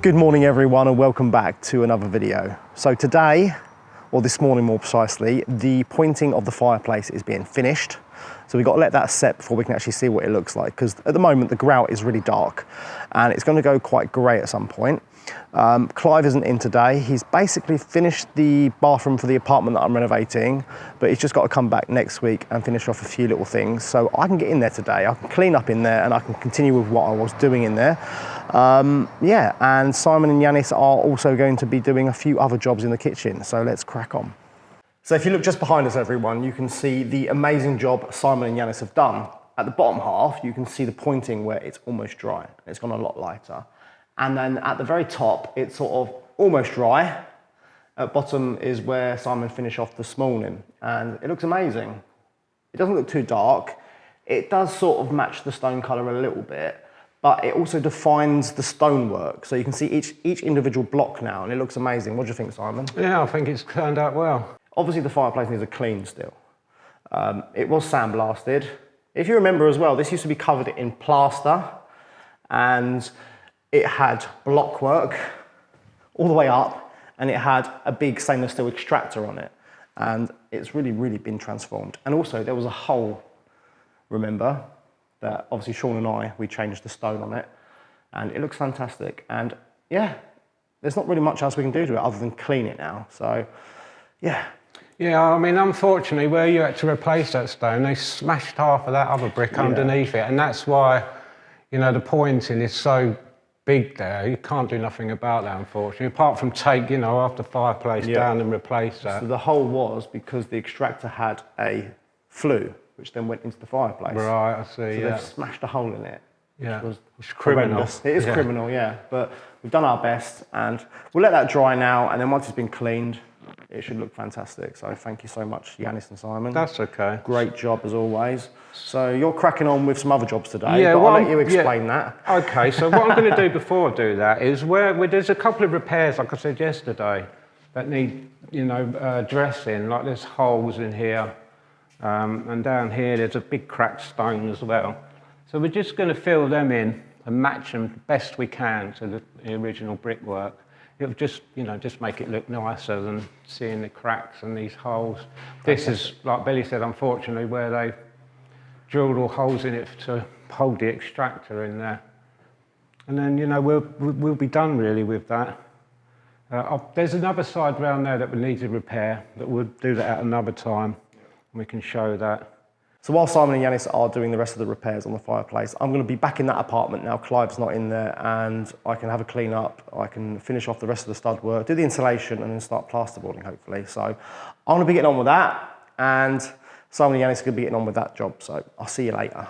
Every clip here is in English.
Good morning everyone and welcome back to another video. So today, or this morning more precisely, the pointing of the fireplace is being finished. So we've got to let that set before we can actually see what it looks like, because at the moment the grout is really dark and it's going to go quite grey at some point. Clive isn't in today. He's basically finished the bathroom for the apartment that I'm renovating, but he's just got to come back next week and finish off a few little things. So I can get in there today, I can clean up in there and I can continue with what I was doing in there. Yeah, and Simon and Yanis are also going to be doing a few other jobs in the kitchen, so let's crack on. So if you look just behind us, everyone, you can see the amazing job Simon and Yanis have done. At the bottom half, you can see the pointing where it's almost dry. It's gone a lot lighter. And then at the very top, it's sort of almost dry. At bottom is where Simon finished off this morning, and it looks amazing. It doesn't look too dark. It does sort of match the stone colour a little bit, but it also defines the stonework. So you can see each individual block now, and it looks amazing. What do you think, Simon? Yeah, I think it's turned out well. Obviously, the fireplace needs a clean still. It was sandblasted. If you remember as well, this used to be covered in plaster, and it had block work all the way up, and it had a big stainless steel extractor on it. And it's really, really been transformed. And also there was a hole, remember, that obviously Sean and I, we changed the stone on it, and it looks fantastic. And yeah, there's not really much else we can do to it other than clean it now. So yeah. Yeah, I mean, unfortunately, where you had to replace that stone, they smashed half of that other brick underneath it. And that's why, you know, the pointing is so big there. You can't do nothing about that, unfortunately, apart from take, you know, half the fireplace down and replace that. So the hole was because the extractor had a flue, which then went into the fireplace. Right, I see, so they've smashed a hole in it. Yeah, which was it's criminal. Horrendous. It is criminal, yeah. But we've done our best, and we'll let that dry now, and then once it's been cleaned, it should look fantastic. So thank you so much, Yanis and Simon. That's okay. Great job as always. So you're cracking on with some other jobs today, but I'll let you explain that. Okay, so what I'm going to do before I do that is where there's a couple of repairs, like I said yesterday, that need, you know, dressing, like there's holes in here, and down here there's a big cracked stone as well. So we're just going to fill them in and match them best we can to the original brickwork. It'll just, you know, just make it look nicer than seeing the cracks and these holes. This is, like Billy said, unfortunately, where they drilled all holes in it to hold the extractor in there. And then, you know, we'll be done really with that. There's another side round there that we need to repair, but we'll do that at another time, and we can show that. So while Simon and Yanis are doing the rest of the repairs on the fireplace, I'm going to be back in that apartment now. Clive's not in there, and I can have a clean up. I can finish off the rest of the stud work, do the insulation, and then start plasterboarding, hopefully. So I'm going to be getting on with that, and Simon and Yanis are going to be getting on with that job. So I'll see you later.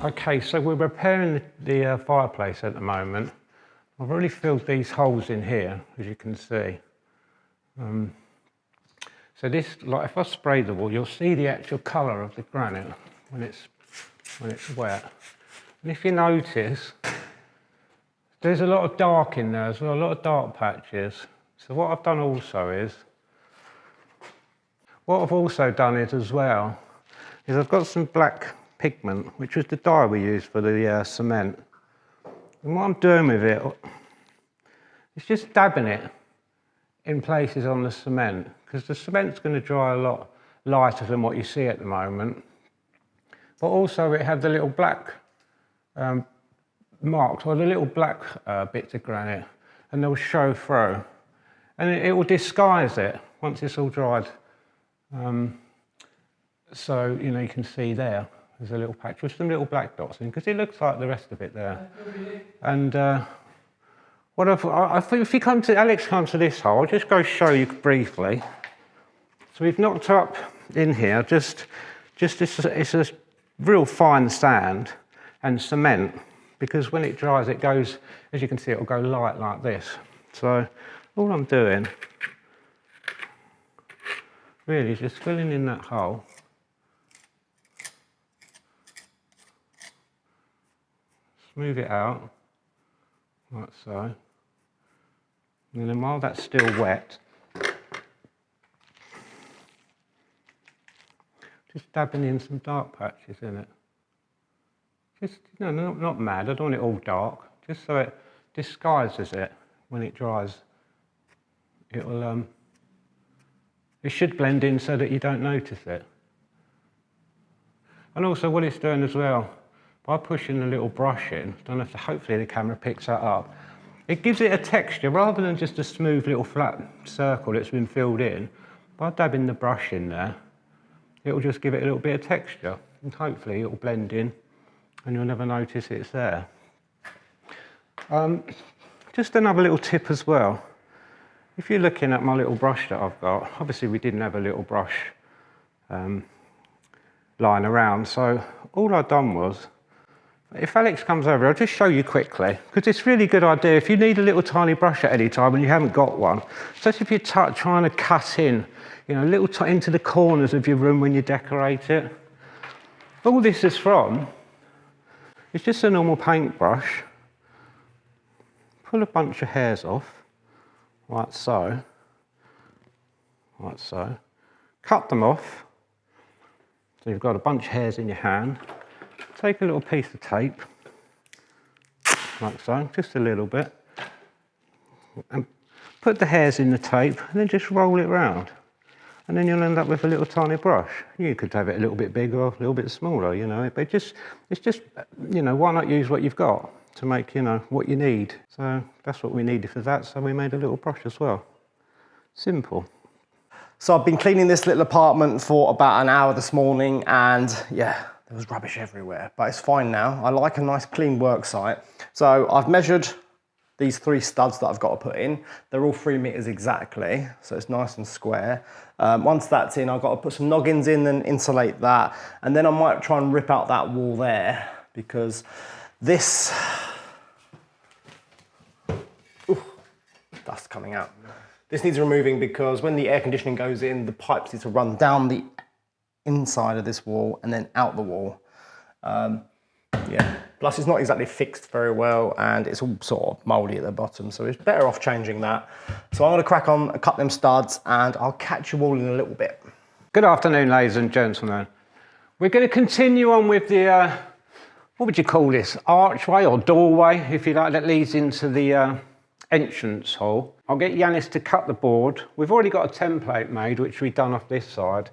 Okay, so we're repairing the fireplace at the moment. I've already filled these holes in here, as you can see. So this, like if I spray the wall, you'll see the actual colour of the granite when it's wet. And if you notice, there's a lot of dark in there as well, a lot of dark patches. So what I've done also is, as well, is I've got some black pigment, which was the dye we used for the cement. And what I'm doing with it is just dabbing it in places on the cement, because the cement's going to dry a lot lighter than what you see at the moment. But also it had the little black marks, or the little black bits of granite, and they'll show through. And it will disguise it once it's all dried. So, you know, you can see there's a little patch with some little black dots in, because it looks like the rest of it there. And what I think if you come to, Alex comes to this hole, I'll just go show you briefly. So we've knocked up in here, just it's a real fine sand and cement, because when it dries it goes, as you can see, it'll go light like this. So all I'm doing really is just filling in that hole. Smooth it out, like so. And then while that's still wet, just dabbing in some dark patches in it. Just, you know, not mad, I don't want it all dark, just so it disguises it when it dries. It should blend in so that you don't notice it. And also what it's doing as well, by pushing the little brush in, hopefully the camera picks that up, it gives it a texture rather than just a smooth little flat circle that's been filled in. By dabbing the brush in there, it will just give it a little bit of texture, and hopefully it will blend in and you'll never notice it's there. Just another little tip as well. If you're looking at my little brush that I've got, obviously we didn't have a little brush lying around, so all I've done was, if Alex comes over, I'll just show you quickly, because it's a really good idea if you need a little tiny brush at any time and you haven't got one, especially if you're trying to cut in, you know, into the corners of your room when you decorate it. All this is from, it's just a normal paintbrush. Pull a bunch of hairs off, like so, like so. Cut them off, so you've got a bunch of hairs in your hand. Take a little piece of tape, like so, just a little bit, and put the hairs in the tape, and then just roll it round. And then you'll end up with a little tiny brush. You could have it a little bit bigger or a little bit smaller, you know, but it's just, you know, why not use what you've got to make, you know, what you need. So that's what we needed for that, so we made a little brush as well. Simple. So I've been cleaning this little apartment for about an hour this morning, and yeah, there was rubbish everywhere, but it's fine now. I like a nice clean work site. So I've measured these 3 studs that I've got to put in. They're all 3 meters exactly, so it's nice and square. Once that's in, I've got to put some noggins in and insulate that, and then I might try and rip out that wall there, because this, dust coming out. This needs removing, because when the air conditioning goes in, the pipes need to run down the inside of this wall and then out the wall. Yeah, plus it's not exactly fixed very well, and it's all sort of mouldy at the bottom, so it's better off changing that. So I'm going to crack on and cut them studs, and I'll catch you all in a little bit. Good afternoon, ladies and gentlemen. We're going to continue on with the, what would you call this, archway or doorway, if you like, that leads into the entrance hall. I'll get Yanis to cut the board. We've already got a template made, which we've done off this side.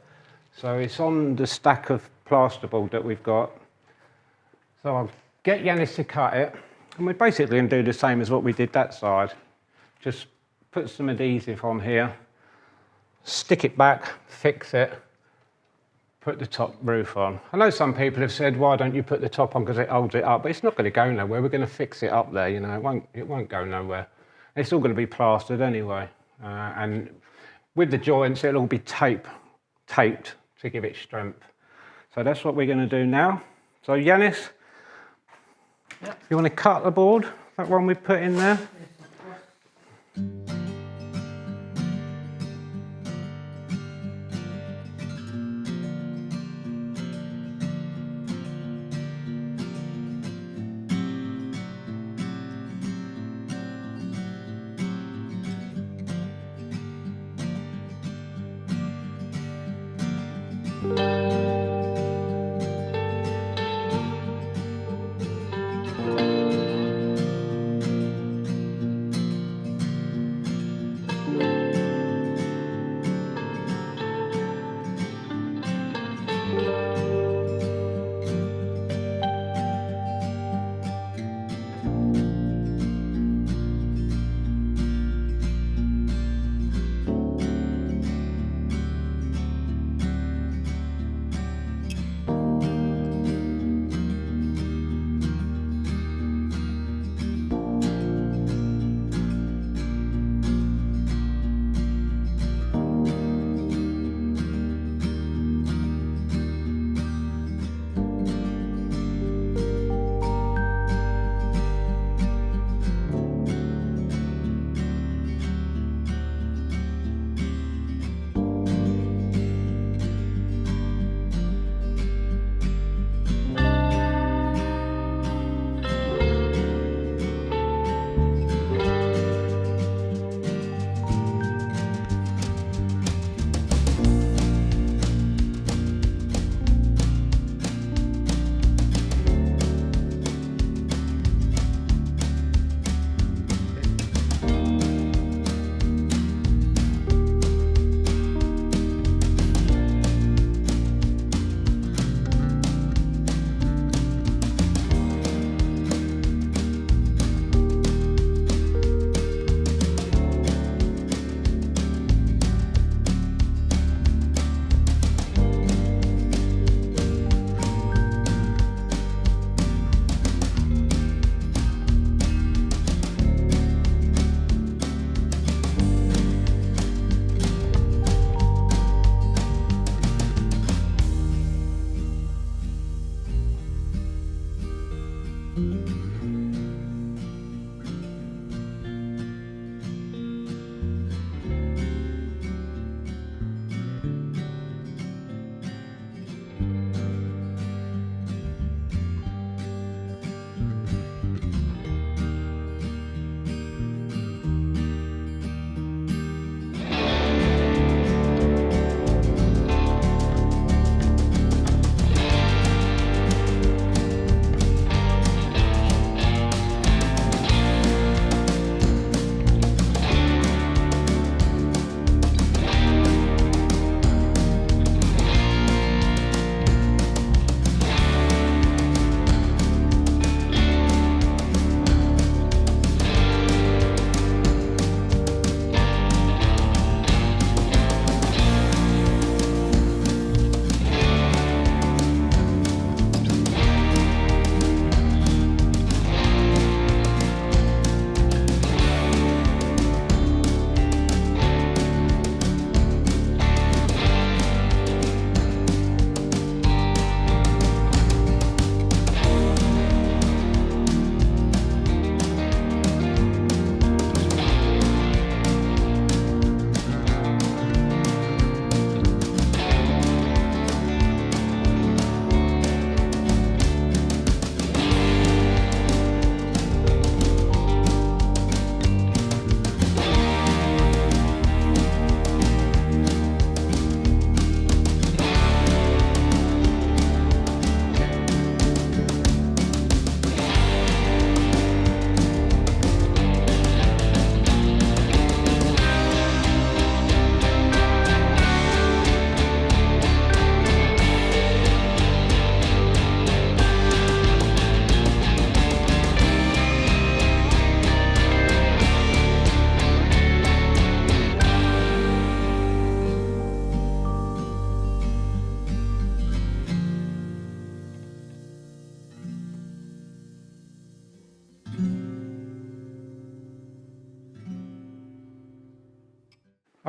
So it's on the stack of plasterboard that we've got. So I'll get Yanis to cut it, and we're basically going to do the same as what we did that side. Just put some adhesive on here, stick it back, fix it, put the top roof on. I know some people have said, why don't you put the top on, because it holds it up, but it's not going to go nowhere. We're going to fix it up there, you know, it won't go nowhere. It's all going to be plastered anyway, and with the joints it'll all be taped to give it strength. So that's what we're going to do now. So Yanis, yep. You want to cut the board, that one we put in there?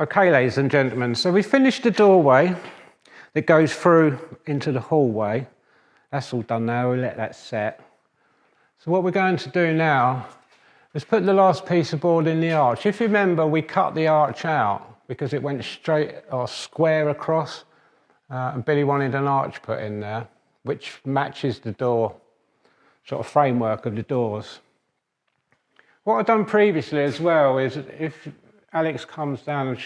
Okay, ladies and gentlemen, so we finished the doorway that goes through into the hallway. That's all done now, we'll let that set. So what we're going to do now is put the last piece of board in the arch. If you remember, we cut the arch out because it went straight or square across, and Billy wanted an arch put in there, which matches the door, sort of framework of the doors. What I've done previously as well is if Alex comes down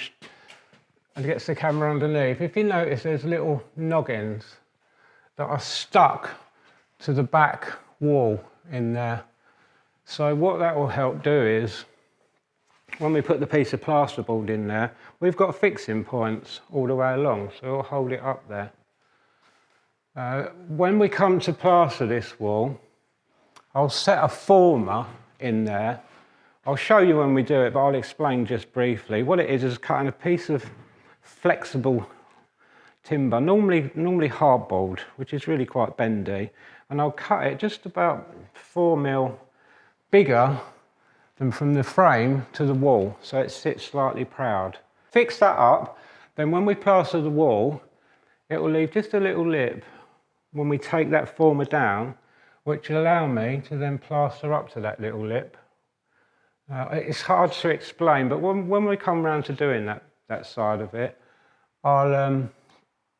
and gets the camera underneath, if you notice there's little noggins that are stuck to the back wall in there. So what that will help do is, when we put the piece of plasterboard in there, we've got fixing points all the way along, so it'll hold it up there. When we come to plaster this wall, I'll set a former in there. I'll show you when we do it, but I'll explain just briefly. What it is cutting a piece of flexible timber, normally hardboard, which is really quite bendy, and I'll cut it just about 4mm bigger than from the frame to the wall, so it sits slightly proud. Fix that up, then when we plaster the wall, it will leave just a little lip when we take that former down, which will allow me to then plaster up to that little lip. It's hard to explain, but when we come round to doing that side of it, I'll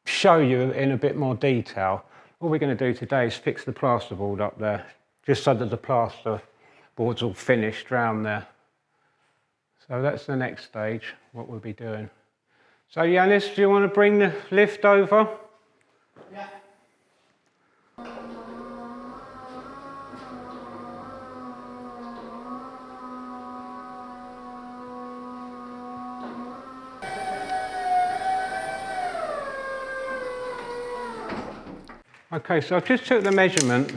show you in a bit more detail. All we're going to do today is fix the plasterboard up there, just so that the plasterboard's all finished round there. So that's the next stage, what we'll be doing. So Yanis, do you want to bring the lift over? Yeah. Okay, so I've just took the measurement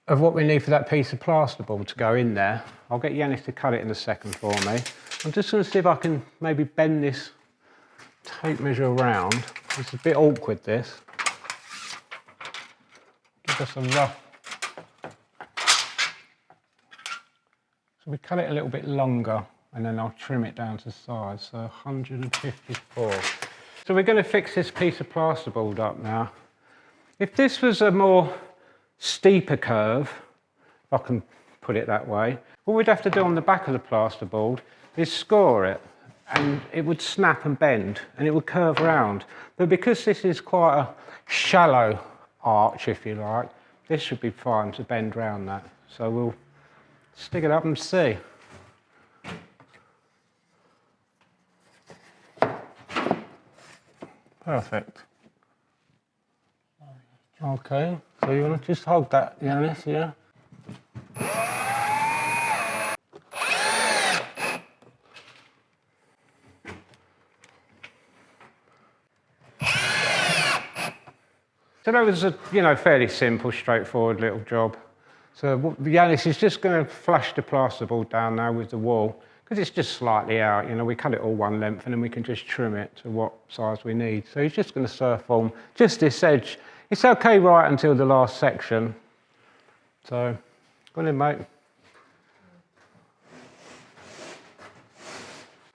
of what we need for that piece of plasterboard to go in there. I'll get Yanis to cut it in a second for me. I'm just going to see if I can maybe bend this tape measure around. It's a bit awkward, this. Give us a rough. So we cut it a little bit longer and then I'll trim it down to size, so 154. So we're going to fix this piece of plasterboard up now. If this was a more steeper curve, if I can put it that way, what we'd have to do on the back of the plasterboard is score it, and it would snap and bend and it would curve around. But because this is quite a shallow arch, if you like, this should be fine to bend round that. So we'll stick it up and see. Perfect. Okay, so you want to just hold that, Yanis, yeah? So that was a, fairly simple, straightforward little job. So Yanis is just going to flush the plasterboard down now with the wall, because it's just slightly out, we cut it all one length and then we can just trim it to what size we need. So he's just going to surf form just this edge. It's okay right until the last section. So, go on in, mate.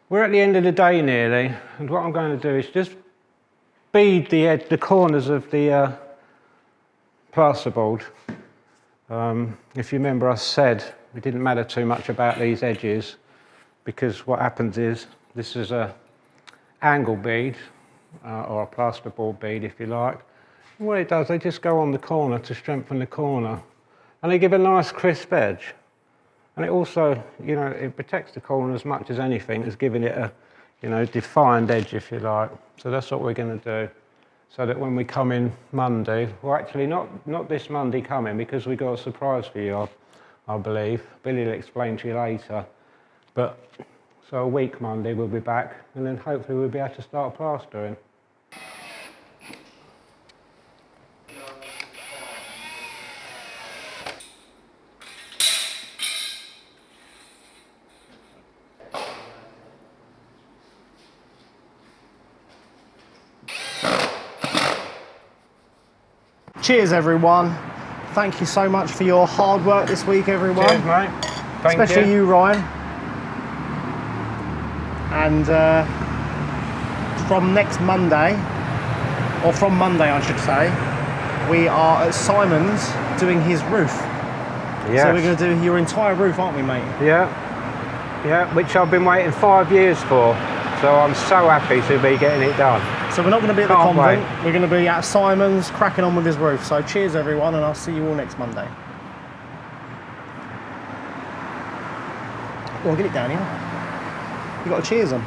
We're at the end of the day nearly, and what I'm going to do is just bead the corners of the plasterboard. If you remember, I said it didn't matter too much about these edges, because what happens is this is a angle bead, or a plasterboard bead, if you like. What it does, they just go on the corner to strengthen the corner, and they give a nice crisp edge. And it also, it protects the corner as much as anything, as giving it a, defined edge, if you like. So that's what we're going to do, so that when we come in Monday, well, actually not this Monday coming, because we got a surprise for you, I believe. Billy will explain to you later. But so a week Monday we'll be back, and then hopefully we'll be able to start plastering. Cheers, everyone. Thank you so much for your hard work this week, everyone. Cheers, mate. Thank Especially you, Ryan. And from next Monday, or from Monday I should say, we are at Simon's doing his roof. Yes. So we're going to do your entire roof, aren't we, mate? Yeah, yeah, which I've been waiting 5 years for. So I'm so happy to be getting it done. So we're not going to be at the Can't convent, wait. we're going to be at Simon's cracking on with his roof. So cheers everyone, and I'll see you all next Monday. Go on, get it down here. You got to cheers them.